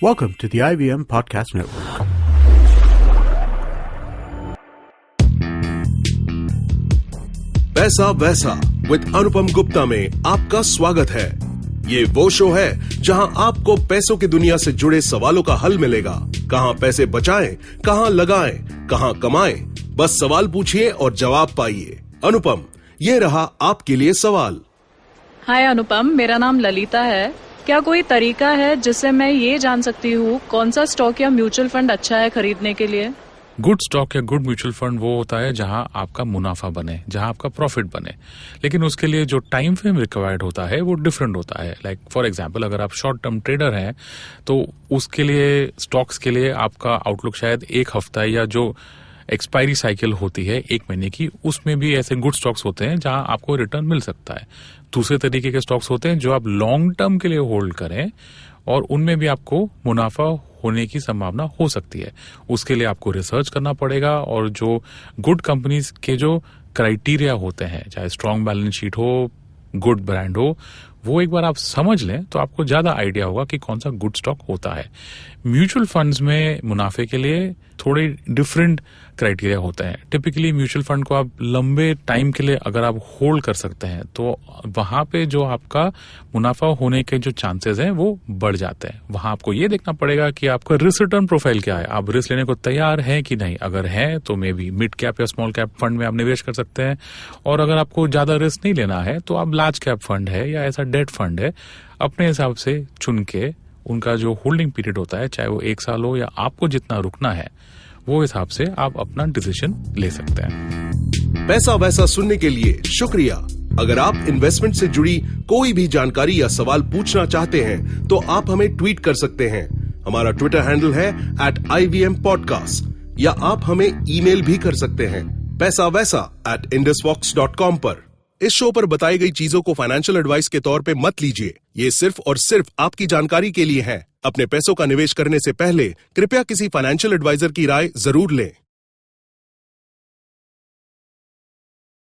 Welcome to the IVM Podcast Network. पैसा वैसा with अनुपम गुप्ता में आपका स्वागत है। ये वो शो है जहां आपको पैसों की दुनिया से जुड़े सवालों का हल मिलेगा। कहां पैसे बचाएं, कहां लगाएं, कहां कमाएं, बस सवाल पूछिए और जवाब पाइए। अनुपम, ये रहा आपके लिए सवाल। हाय अनुपम, मेरा नाम ललिता है। क्या कोई तरीका है जिससे मैं ये जान सकती हूँ कौन सा स्टॉक या म्यूचुअल फंड अच्छा है खरीदने के लिए? गुड स्टॉक या गुड म्यूचुअल फंड वो होता है जहां आपका मुनाफा बने, जहां आपका प्रॉफिट बने, लेकिन उसके लिए जो टाइम फ्रेम रिक्वायर्ड होता है वो डिफरेंट होता है। लाइक फॉर एग्जांपल, अगर आप शॉर्ट टर्म ट्रेडर हैं तो उसके लिए स्टॉक्स के लिए आपका आउटलुक शायद एक हफ्ता या जो एक्सपायरी साइकिल होती है 1 महीने की, उसमें भी ऐसे गुड स्टॉक्स होते हैं जहां आपको रिटर्न मिल सकता है। दूसरे तरीके के स्टॉक्स होते हैं जो आप लॉन्ग टर्म के लिए होल्ड करें और उनमें भी आपको मुनाफा होने की संभावना हो सकती है। उसके लिए आपको रिसर्च करना पड़ेगा और जो गुड कंपनीज के जो क्राइटेरिया होते हैं, चाहे स्ट्रॉन्ग बैलेंस शीट हो, गुड ब्रांड हो, वो एक बार आप समझ लें तो आपको ज्यादा आइडिया होगा कि कौन सा गुड स्टॉक होता है। म्यूचुअल फंड्स में मुनाफे के लिए थोड़े डिफरेंट क्राइटेरिया होते हैं। टिपिकली म्यूचुअल फंड को आप लंबे टाइम के लिए अगर आप होल्ड कर सकते हैं तो वहां पे जो आपका मुनाफा होने के जो चांसेस हैं वो बढ़ जाते हैं। वहां आपको ये देखना पड़ेगा कि आपका रिस्क रिटर्न प्रोफाइल क्या है, आप रिस्क लेने को तैयार हैं कि नहीं। अगर हैं तो मे बी मिड कैप या स्मॉल कैप फंड में आप निवेश कर सकते हैं, और अगर आपको ज्यादा रिस्क नहीं लेना है तो आप लार्ज कैप फंड है या ऐसा डेट फंड है अपने हिसाब से चुन के उनका जो होल्डिंग पीरियड होता है, चाहे वो 1 साल हो या आपको जितना रुकना है, वो हिसाब से आप अपना डिसीजन ले सकते हैं। पैसा वैसा सुनने के लिए शुक्रिया। अगर आप इन्वेस्टमेंट से जुड़ी कोई भी जानकारी या सवाल पूछना चाहते हैं तो आप हमें ट्वीट कर सकते हैं। हमारा ट्विटर हैंडल है @IVMPodcast, या आप हमें ईमेल भी कर सकते हैं paisavesa@indusvox.com पर। इस शो पर बताई गई चीजों को फाइनेंशियल एडवाइस के तौर पे मत लीजिए। ये सिर्फ और सिर्फ आपकी जानकारी के लिए है। अपने पैसों का निवेश करने से पहले कृपया किसी फाइनेंशियल एडवाइजर की राय जरूर लें।